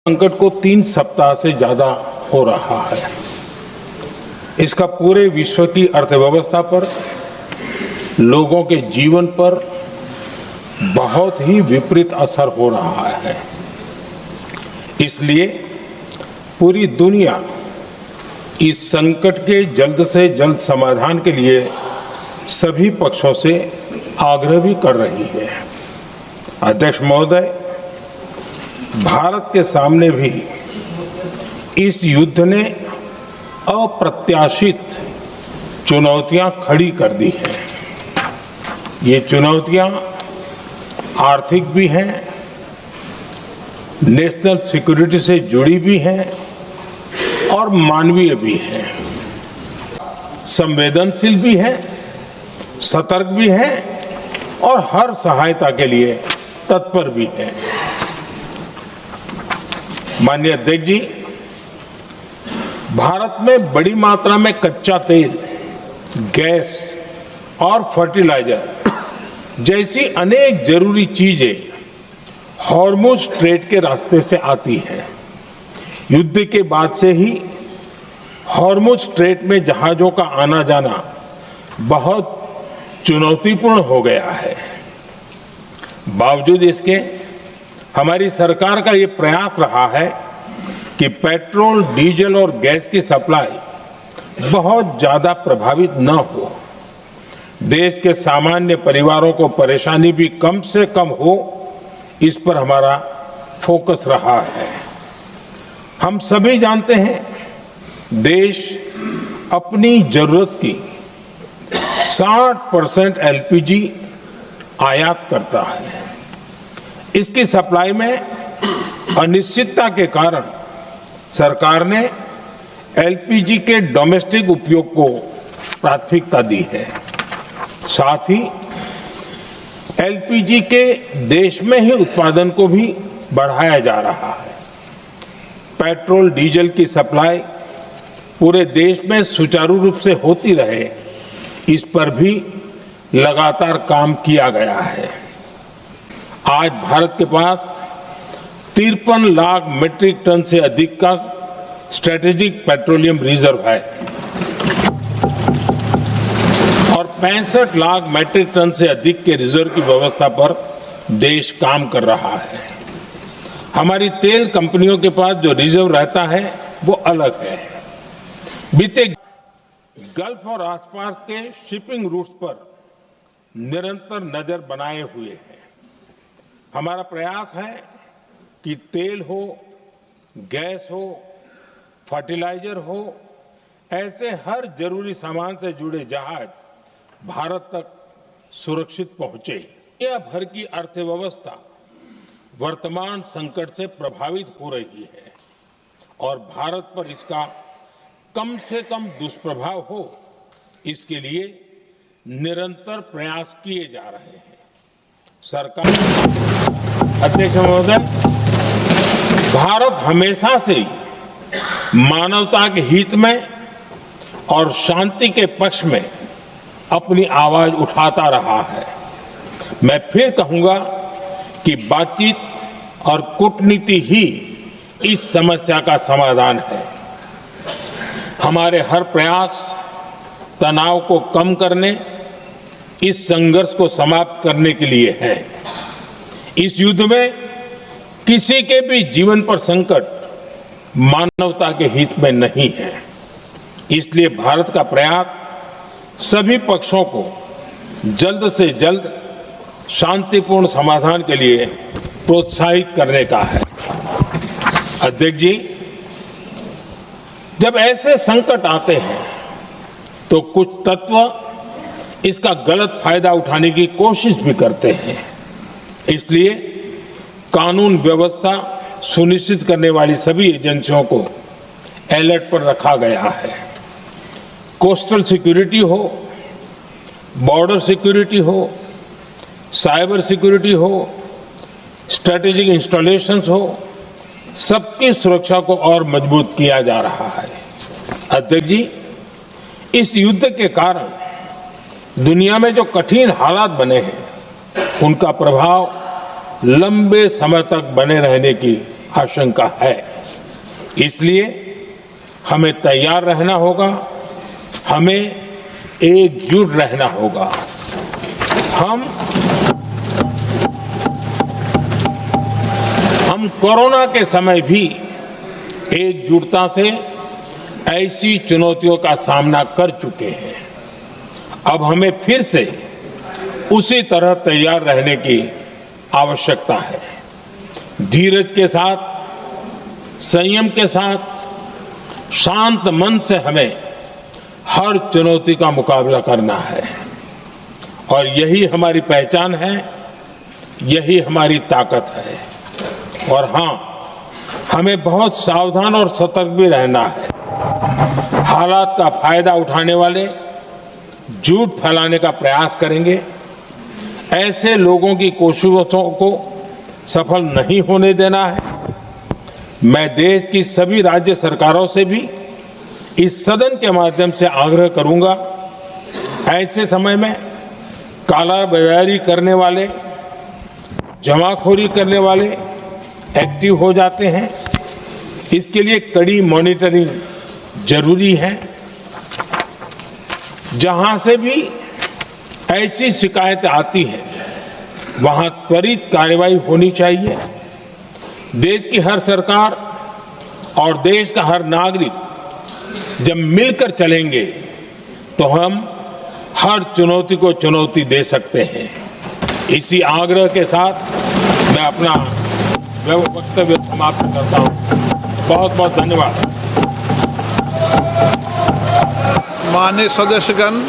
संकट को 3 सप्ताह से ज्यादा हो रहा है। इसका पूरे विश्व की अर्थव्यवस्था पर, लोगों के जीवन पर बहुत ही विपरीत असर हो रहा है। इसलिए पूरी दुनिया इस संकट के जल्द से जल्द समाधान के लिए सभी पक्षों से आग्रह भी कर रही है। अध्यक्ष महोदय, भारत के सामने भी इस युद्ध ने अप्रत्याशित चुनौतियां खड़ी कर दी हैं। ये चुनौतियां आर्थिक भी हैं, नेशनल सिक्योरिटी से जुड़ी भी हैं और मानवीय भी हैं, संवेदनशील भी हैं, सतर्क भी हैं और हर सहायता के लिए तत्पर भी हैं। माननीय अध्यक्ष जी, भारत में बड़ी मात्रा में कच्चा तेल, गैस और फर्टिलाइजर जैसी अनेक जरूरी चीजें हॉर्मुज स्ट्रेट के रास्ते से आती हैं। युद्ध के बाद से ही हॉर्मुज स्ट्रेट में जहाजों का आना जाना बहुत चुनौतीपूर्ण हो गया है। बावजूद इसके हमारी सरकार का ये प्रयास रहा है कि पेट्रोल, डीजल और गैस की सप्लाई बहुत ज्यादा प्रभावित न हो, देश के सामान्य परिवारों को परेशानी भी कम से कम हो, इस पर हमारा फोकस रहा है। हम सभी जानते हैं, देश अपनी जरूरत की 60% एलपीजी आयात करता है। इसकी सप्लाई में अनिश्चितता के कारण सरकार ने एलपीजी के डोमेस्टिक उपयोग को प्राथमिकता दी है। साथ ही एलपीजी के देश में ही उत्पादन को भी बढ़ाया जा रहा है। पेट्रोल, डीजल की सप्लाई पूरे देश में सुचारू रूप से होती रहे, इस पर भी लगातार काम किया गया है। आज भारत के पास 53 लाख मीट्रिक टन से अधिक का स्ट्रेटेजिक पेट्रोलियम रिजर्व है और 65 लाख मीट्रिक टन से अधिक के रिजर्व की व्यवस्था पर देश काम कर रहा है। हमारी तेल कंपनियों के पास जो रिजर्व रहता है वो अलग है। बीते गल्फ और आसपास के शिपिंग रूट्स पर निरंतर नजर बनाए हुए हैं। हमारा प्रयास है कि तेल हो, गैस हो, फर्टिलाइजर हो, ऐसे हर जरूरी सामान से जुड़े जहाज भारत तक सुरक्षित पहुंचे। दुनिया भर की अर्थव्यवस्था वर्तमान संकट से प्रभावित हो रही है और भारत पर इसका कम से कम दुष्प्रभाव हो, इसके लिए निरंतर प्रयास किए जा रहे हैं। सरकार, अध्यक्ष महोदय, भारत हमेशा से ही मानवता के हित में और शांति के पक्ष में अपनी आवाज उठाता रहा है। मैं फिर कहूंगा कि बातचीत और कूटनीति ही इस समस्या का समाधान है। हमारे हर प्रयास तनाव को कम करने, इस संघर्ष को समाप्त करने के लिए है। इस युद्ध में किसी के भी जीवन पर संकट मानवता के हित में नहीं है। इसलिए भारत का प्रयास सभी पक्षों को जल्द से जल्द शांतिपूर्ण समाधान के लिए प्रोत्साहित करने का है। अध्यक्ष जी, जब ऐसे संकट आते हैं तो कुछ तत्व इसका गलत फायदा उठाने की कोशिश भी करते हैं। इसलिए कानून व्यवस्था सुनिश्चित करने वाली सभी एजेंसियों को अलर्ट पर रखा गया है। कोस्टल सिक्योरिटी हो, बॉर्डर सिक्योरिटी हो, साइबर सिक्योरिटी हो, स्ट्रेटेजिक इंस्टॉलेशंस हो, सबकी सुरक्षा को और मजबूत किया जा रहा है। अध्यक्ष जी, इस युद्ध के कारण दुनिया में जो कठिन हालात बने हैं, उनका प्रभाव लंबे समय तक बने रहने की आशंका है। इसलिए हमें तैयार रहना होगा, हमें एकजुट रहना होगा। हम कोरोना के समय भी एकजुटता से ऐसी चुनौतियों का सामना कर चुके हैं। अब हमें फिर से उसी तरह तैयार रहने की आवश्यकता है। धीरज के साथ, संयम के साथ, शांत मन से हमें हर चुनौती का मुकाबला करना है और यही हमारी पहचान है, यही हमारी ताकत है। और हां, हमें बहुत सावधान और सतर्क भी रहना है। हालात का फायदा उठाने वाले झूठ फैलाने का प्रयास करेंगे, ऐसे लोगों की कोशिशों को सफल नहीं होने देना है। मैं देश की सभी राज्य सरकारों से भी इस सदन के माध्यम से आग्रह करूंगा, ऐसे समय में कालाबाजारी करने वाले, जमाखोरी करने वाले एक्टिव हो जाते हैं। इसके लिए कड़ी मॉनिटरिंग जरूरी है। जहां से भी ऐसी शिकायतें आती हैं, वहां त्वरित कार्रवाई होनी चाहिए। देश की हर सरकार और देश का हर नागरिक जब मिलकर चलेंगे तो हम हर चुनौती को चुनौती दे सकते हैं। इसी आग्रह के साथ मैं अपना वक्तव्य समाप्त करता हूं। बहुत बहुत धन्यवाद। माननीय सदस्यगण,